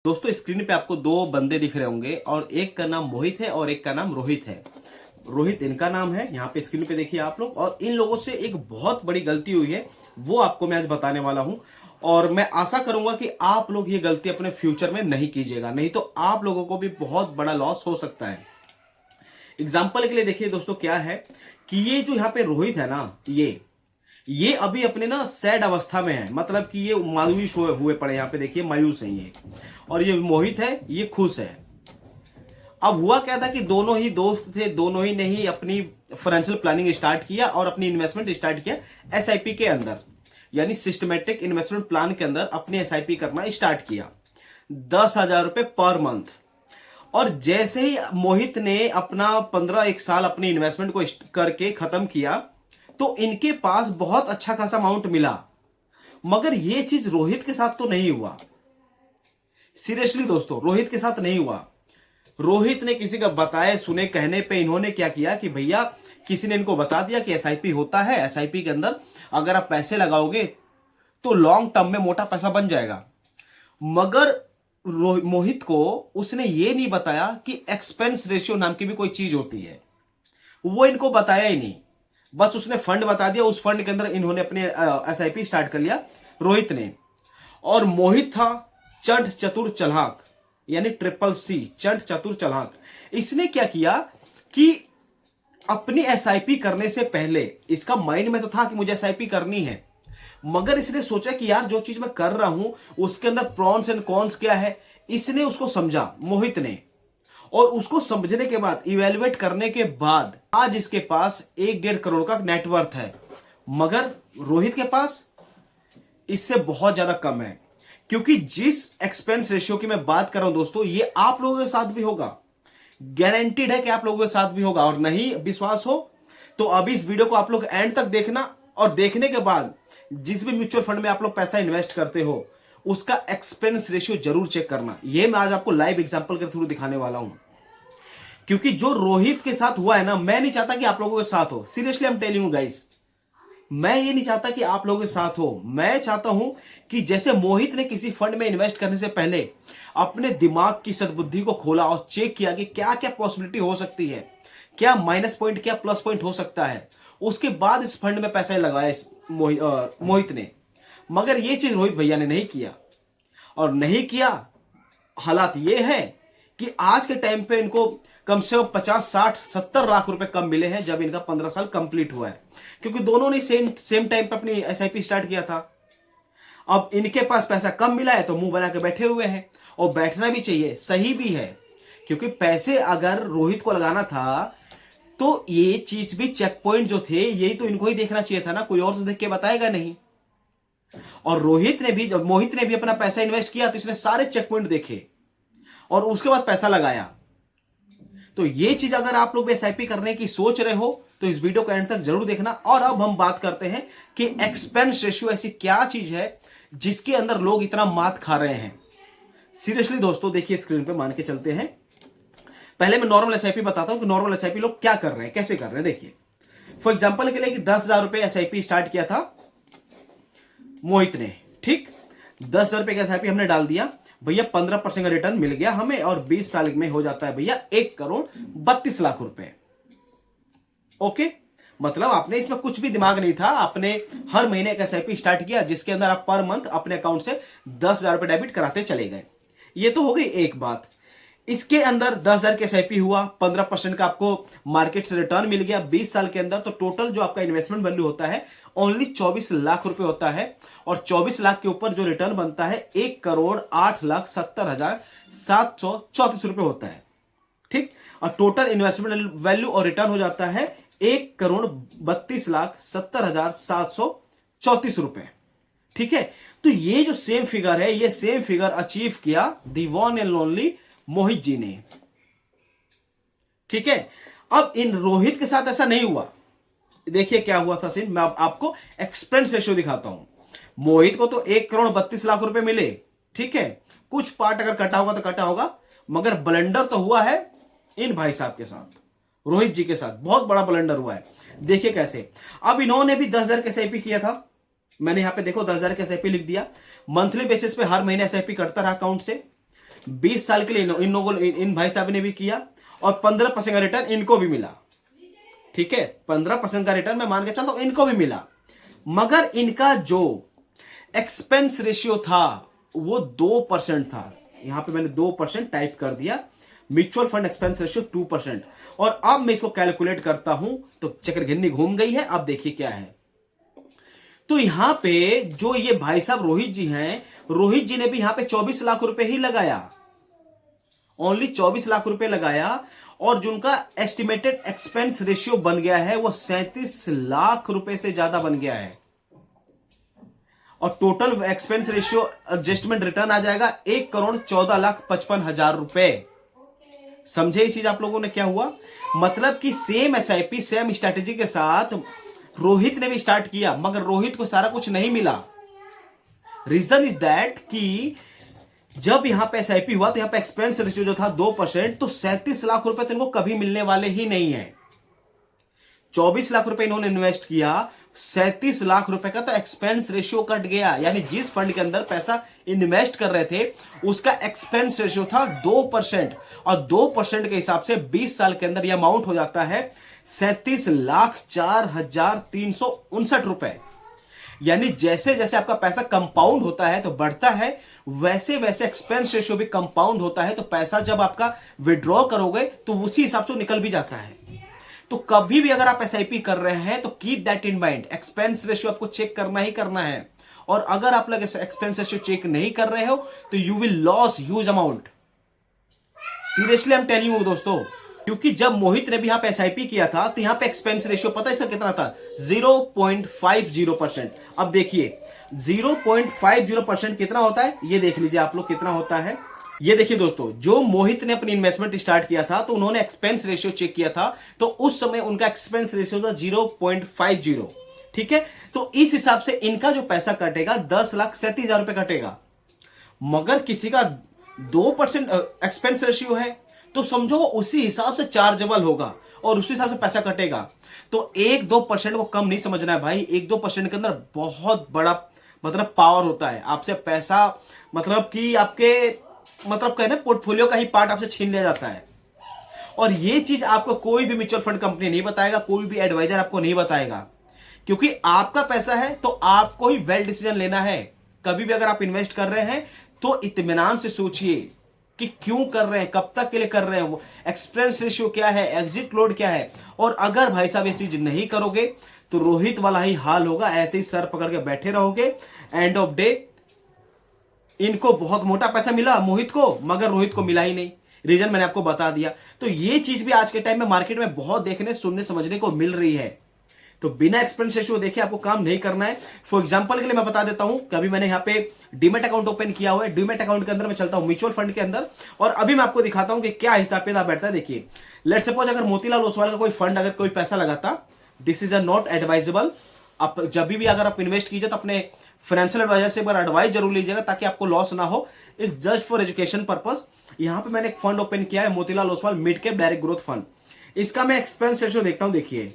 दोस्तों स्क्रीन पे आपको दो बंदे दिख रहे होंगे और एक का नाम मोहित है और एक का नाम रोहित है। रोहित इनका नाम है, यहाँ पे स्क्रीन पे देखिए आप लोग। और इन लोगों से एक बहुत बड़ी गलती हुई है, वो आपको मैं आज बताने वाला हूं। और मैं आशा करूंगा कि आप लोग ये गलती अपने फ्यूचर में नहीं कीजिएगा, नहीं तो आप लोगों को भी बहुत बड़ा लॉस हो सकता है। एग्जाम्पल के लिए देखिए दोस्तों, क्या है कि ये जो यहाँ पे रोहित है ना, ये अभी अपने ना सैड अवस्था में है, मतलब कि ये मायूस हुए पड़े, यहाँ पे देखिए मायूस है ये। और ये मोहित है, ये खुश है। अब हुआ क्या था कि दोनों ही दोस्त थे, दोनों ही ने ही अपनी फाइनेंशियल प्लानिंग स्टार्ट किया और अपनी इन्वेस्टमेंट स्टार्ट किया एसआईपी के अंदर, यानी सिस्टमेटिक इन्वेस्टमेंट प्लान के अंदर अपनी एसआईपी करना स्टार्ट किया 10,000 रुपए पर मंथ। और जैसे ही मोहित ने अपना 15 साल अपनी इन्वेस्टमेंट को करके खत्म किया, तो इनके पास बहुत अच्छा खासा अमाउंट मिला। मगर ये चीज रोहित के साथ तो नहीं हुआ। सीरियसली दोस्तों, रोहित के साथ नहीं हुआ। रोहित ने किसी का बताए सुने कहने पे इन्होंने क्या किया कि भैया किसी ने इनको बता दिया कि एसआईपी होता है, एसआईपी के अंदर अगर आप पैसे लगाओगे तो लॉन्ग टर्म में मोटा पैसा बन जाएगा। मगर मोहित को उसने ये नहीं बताया कि एक्सपेंस रेशियो नाम की भी कोई चीज होती है, वो इनको बताया ही नहीं। बस उसने फंड बता दिया, उस फंड के अंदर इन्होंने अपने एसआईपी स्टार्ट कर लिया रोहित ने। और मोहित था चंट चतुर चलाक, यानी CCC, चंट चतुर चलाक। इसने क्या किया कि अपनी एसआईपी करने से पहले इसका माइंड में तो था कि मुझे एसआईपी करनी है, मगर इसने सोचा कि यार जो चीज मैं कर रहा हूं उसके अंदर प्रॉन्स एंड कॉन्स क्या है। इसने उसको समझा, मोहित ने। और उसको समझने के बाद, इवेलुएट करने के बाद आज इसके पास 1-1.5 करोड़ का नेटवर्थ है। मगर रोहित के पास इससे बहुत ज्यादा कम है। क्योंकि जिस एक्सपेंस रेशियो की मैं बात कर रहा हूं दोस्तों, ये आप लोगों के साथ भी होगा, गारंटीड है कि आप लोगों के साथ भी होगा। और नहीं विश्वास हो तो अभी इस वीडियो को आप लोग एंड तक देखना, और देखने के बाद जिस भी म्यूचुअल फंड में आप लोग पैसा इन्वेस्ट करते हो उसका एक्सपेंस रेशियो जरूर चेक करना। यह मैं आज आपको लाइव एग्जांपल के थ्रू दिखाने वाला हूं। क्योंकि जो रोहित के साथ हुआ है ना, मैं नहीं चाहता कि आप लोगों के साथ हो। Seriously I am telling you guys, मैं ये नहीं चाहता कि आप लोगों के साथ हो। मैं चाहता हूं कि जैसे मोहित ने किसी फंड में इन्वेस्ट करने से पहले अपने दिमाग की सद्बुद्धि को खोला और चेक किया कि क्या क्या पॉसिबिलिटी हो सकती है, क्या माइनस पॉइंट क्या प्लस पॉइंट हो सकता है, उसके बाद इस फंड में पैसा लगाया इस मोहित ने। मगर ये चीज रोहित भैया ने नहीं किया। और नहीं किया, हालात ये है कि आज के टाइम पे इनको कम से कम 50, 60, 70 लाख रुपए कम मिले हैं जब इनका 15 साल कंप्लीट हुआ है। क्योंकि दोनों ने सेम टाइम पे अपनी एसआईपी स्टार्ट किया था। अब इनके पास पैसा कम मिला है तो मुंह बना के बैठे हुए हैं, और बैठना भी चाहिए, सही भी है। क्योंकि पैसे अगर रोहित को लगाना था तो ये चीज भी, चेक पॉइंट जो थे यही तो इनको ही देखना चाहिए था ना, कोई और तो देख के बताएगा नहीं। और रोहित ने भी, जब मोहित ने भी अपना पैसा इन्वेस्ट किया तो इसने सारे चेक पॉइंट देखे और उसके बाद पैसा लगाया। तो ये चीज अगर आप लोग भी एसआईपी करने की सोच रहे हो तो इस वीडियो को एंड तक जरूर देखना। और अब हम बात करते हैं कि एक्सपेंस रेशियो ऐसी क्या चीज है जिसके अंदर लोग इतना मात खा रहे हैं। सीरियसली दोस्तों देखिए, स्क्रीन पे मान के चलते हैं। पहले मैं नॉर्मल एसआईपी बताता हूं कि नॉर्मल एसआईपी लोग क्या कर रहे हैं, कैसे कर रहे हैं। देखिए फॉर एग्जांपल के लिए कि 10,000 रुपए एसआईपी स्टार्ट किया था मोहित ने, ठीक। 10,000 रुपए का एसआईपी हमने डाल दिया भैया, 15% का रिटर्न मिल गया हमें, और 20 साल में हो जाता है भैया 1,32,00,000 रुपए। ओके, मतलब आपने इसमें कुछ भी दिमाग नहीं था, आपने हर महीने एक एसआईपी स्टार्ट किया जिसके अंदर आप पर मंथ अपने अकाउंट से 10,000 रुपए डेबिट कराते चले गए। ये तो हो गई एक बात। इसके अंदर 10,000 की एसआईपी हुआ, 15% का आपको मार्केट से रिटर्न मिल गया 20 साल के अंदर, तो टोटल जो आपका इन्वेस्टमेंट वैल्यू होता है ओनली 24 लाख रुपए होता है। और 24 लाख के ऊपर जो रिटर्न बनता है 1,08,70,734 रुपए होता है, ठीक। और टोटल इन्वेस्टमेंट वैल्यू और रिटर्न हो जाता है 1,32,70,734 रुपए, ठीक है। तो ये जो सेम फिगर है, ये सेम फिगर अचीव किया दी one and only Mohit ji ने, ठीक है। अब इन रोहित के साथ ऐसा नहीं हुआ। देखिए क्या हुआ सचिन, मैं आपको एक्सपेंस रेशियो दिखाता हूं। मोहित को तो 1,32,00,000 रुपए मिले, ठीक है। कुछ पार्ट अगर कटा होगा तो कटा होगा, मगर ब्लंडर तो हुआ है इन भाई साहब के साथ, रोहित जी के साथ बहुत बड़ा ब्लंडर हुआ है। देखिए कैसे। अब इन्होंने भी 10,000 का एसआईपी किया था, मैंने यहां पे देखो 10,000 का एसआईपी लिख दिया। मंथली बेसिस पे हर महीने एसआईपी करता रहा अकाउंट से। 20 साल के लिए इन लोगों इन भाई साहब ने भी किया और 15% का रिटर्न इनको भी मिला। ठीक है, 15% का रिटर्न मैं मान के चलता हूं इनको भी मिला, मगर इनका जो एक्सपेंस रेशियो था वो 2% था। यहां पे मैंने 2% टाइप कर दिया, म्यूचुअल फंड एक्सपेंस रेशियो 2%। और अब मैं इसको कैलकुलेट करता हूं तो चक्रघिन्नी घूम गई है। अब देखिए क्या है, तो यहां पे जो ये भाई साहब रोहित जी हैं, रोहित जी ने भी यहां पे 24 लाख रुपए ही लगाया, ओनली 24 लाख रुपए लगाया, और जिनका एस्टिमेटेड एक्सपेंस रेशियो बन गया है वो 37 लाख रुपए से ज्यादा बन गया है। और total expense ratio adjustment return आ जाएगा 1,14,55,000 रुपए। समझे ये चीज आप लोगों ने क्या हुआ? मतलब कि सेम एसआईपी सेम स्ट्रैटेजी के साथ रोहित ने भी स्टार्ट किया, मगर रोहित को सारा कुछ नहीं मिला। रीजन इज दैट कि जब यहां पे एसआईपी हुआ तो यहां पे एक्सपेंस रेशियो जो था 2%, तो 37 लाख रुपए तो इनको कभी मिलने वाले ही नहीं है। 24 लाख रुपए इन्होंने इन्वेस्ट किया, 37 लाख रुपए का तो एक्सपेंस रेशियो कट गया। यानी जिस फंड के अंदर पैसा इन्वेस्ट कर रहे थे उसका एक्सपेंस रेशियो था 2%, और 2% के हिसाब से 20 साल के अंदर यह अमाउंट हो जाता है 37,04,359 रुपए। यानी जैसे जैसे आपका पैसा कंपाउंड होता है तो बढ़ता है, वैसे वैसे एक्सपेंस रेशियो भी कंपाउंड होता है। तो पैसा जब आपका विड्रॉ करोगे तो उसी हिसाब से निकल भी जाता है। तो कभी भी अगर आप एसआईपी कर रहे हैं तो keep that in mind, expense ratio आपको चेक करना ही करना है। और अगर आप लोग एक्सपेंस रेशियो चेक नहीं कर रहे हो तो you will loss huge amount. Seriously I am telling you दोस्तों, क्योंकि जब मोहित ने भी यहां पे एसआईपी किया था तो यहां पे एक्सपेंस रेशियो पता है इसका कितना था? 0.50%। अब देखिए 0.50% कितना होता है, ये देख लीजिए आप लोग कितना होता है। ये देखिए दोस्तों, जो मोहित ने अपनी इन्वेस्टमेंट स्टार्ट किया था तो उन्होंने एक्सपेंस रेशियो चेक किया था, तो उस समय उनका एक्सपेंस रेशियो था 0.50। ठीक है, तो इस हिसाब से इनका जो पैसा कटेगा 10,37,000 रुपए कटेगा। मगर किसी का 2% एक्सपेंस रेशियो है तो समझो उसी हिसाब से चार्जेबल होगा और उसी हिसाब से पैसा कटेगा। तो 1-2% को कम नहीं समझना है भाई। 1-2% के अंदर बहुत बड़ा मतलब पावर होता है। आपसे पैसा मतलब कि आपके मतलब कहना पोर्टफोलियो का ही पार्ट आपसे छीन लिया जाता है। और ये चीज आपको कोई भी म्यूचुअल फंड कंपनी नहीं बताएगा, कोई भी एडवाइजर आपको नहीं बताएगा, क्योंकि आपका पैसा है तो आपको ही वेल डिसीजन लेना है। कभी भी अगर आप इन्वेस्ट कर रहे हैं तो इत्मीनान से सोचिए कि क्यों कर रहे हैं, कब तक के लिए कर रहे हैं, वो एक्सपेंस रेशियो क्या है, एग्जिट लोड क्या है। और अगर भाई साहब ये चीज नहीं करोगे तो रोहित वाला ही हाल होगा, ऐसे ही सर पकड़ के बैठे रहोगे। एंड ऑफ डे इनको बहुत मोटा पैसा मिला मोहित को, मगर रोहित को मिला ही नहीं। रीजन मैंने आपको बता दिया। तो ये चीज भी आज के टाइम में मार्केट में बहुत देखने सुनने समझने को मिल रही है। तो बिना एक्सपेंस रेशियो देखे आपको काम नहीं करना है। फॉर एग्जांपल के लिए मैं बता देता हूं कि अभी मैंने यहाँ पे डीमेट अकाउंट ओपन किया हुआ है। डीमेट अकाउंट के अंदर मैं चलता हूं म्यूचुअल फंड के अंदर, और अभी मैं आपको दिखाता हूं कि क्या हिसाब किताब बैठता है। देखिए, लेट सपोज अगर मोतीलाल ओसवाल का कोई फंड अगर कोई पैसा लगाता, this is a not advisable. आप जब भी अगर आप इन्वेस्ट कीजिए तो अपने फाइनेंशियल एडवाइजर से एक बार एडवाइस जरूर लीजिएगा ताकि आपको लॉस ना हो। It's just for education purpose. यहां पे मैंने एक फंड ओपन किया है, Motilal Oswal mid cap direct growth fund. इसका मैं एक्सपेंस रेशियो देखता हूं। देखिए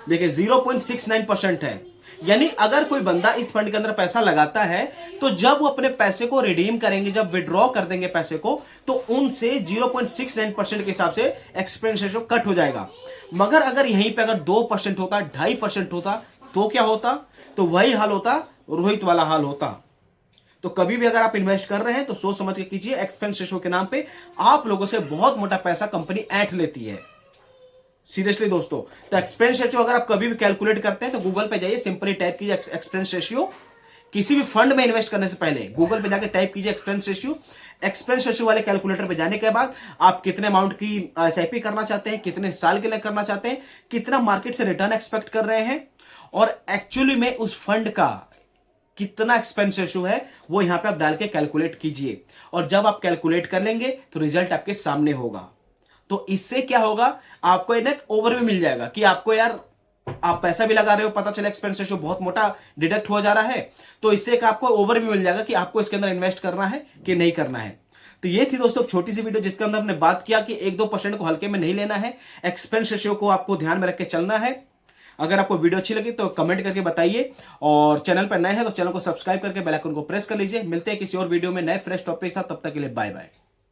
0.69% है। यानी अगर कोई बंदा इस फंड के अंदर पैसा लगाता है तो जब वो अपने पैसे को रिडीम करेंगे, जब विड्रॉ कर देंगे पैसे को, तो उनसे 0.69% के हिसाब से एक्सपेंस रेशियो कट हो जाएगा। मगर अगर यहीं पे अगर 2% होता, 2.5% होता तो क्या होता? तो वही हाल होता, रोहित वाला हाल होता। तो कभी भी अगर आप इन्वेस्ट कर रहे हैं तो सोच समझ के कीजिए। एक्सपेंस रेशियो के नाम पे आप लोगों से बहुत मोटा पैसा कंपनी ऐंठ लेती है। सीरियसली दोस्तों, तो एक्सपेंस रेशियो अगर आप कभी भी कैलकुलेट करते हैं तो गूगल पे जाइए, सिंपली टाइप कीजिए एक्सपेंस रेशियो। किसी भी फंड में इन्वेस्ट करने से पहले गूगल पे जाकर टाइप कीजिए एक्सपेंस रेशियो। एक्सपेंस रेशियो वाले कैलकुलेटर पे जाने के बाद आप कितने अमाउंट की एसआईपी करना चाहते हैं, कितने साल के लिए करना चाहते हैं, कितना मार्केट से रिटर्न एक्सपेक्ट कर रहे हैं, और एक्चुअली में उस फंड का कितना एक्सपेंस रेशियो है वो यहां पे आप डाल के कैलकुलेट कीजिए। और जब आप कैलकुलेट कर लेंगे तो रिजल्ट आपके सामने होगा। तो इससे क्या होगा, आपको एक ओवरव्यू मिल जाएगा कि आपको यार आप पैसा भी लगा रहे हो, पता चला एक्सपेंस रेशियो बहुत मोटा डिडक्ट हो जा रहा है, तो इससे एक आपको ओवरव्यू मिल जाएगा कि आपको इसके अंदर इन्वेस्ट करना है कि नहीं करना है। तो ये थी दोस्तों छोटी सी वीडियो जिसके अंदर हमने बात किया कि 1-2% को हल्के में नहीं लेना है, एक्सपेंस रेशियो को आपको ध्यान में रख के चलना है। अगर आपको वीडियो अच्छी लगी तो कमेंट करके बताइए, और चैनल पर नए हैं तो चैनल को सब्सक्राइब करके बेल आइकन को प्रेस कर लीजिए। मिलते हैं किसी और वीडियो में नए फ्रेश टॉपिक के साथ, तब तक के लिए बाय बाय।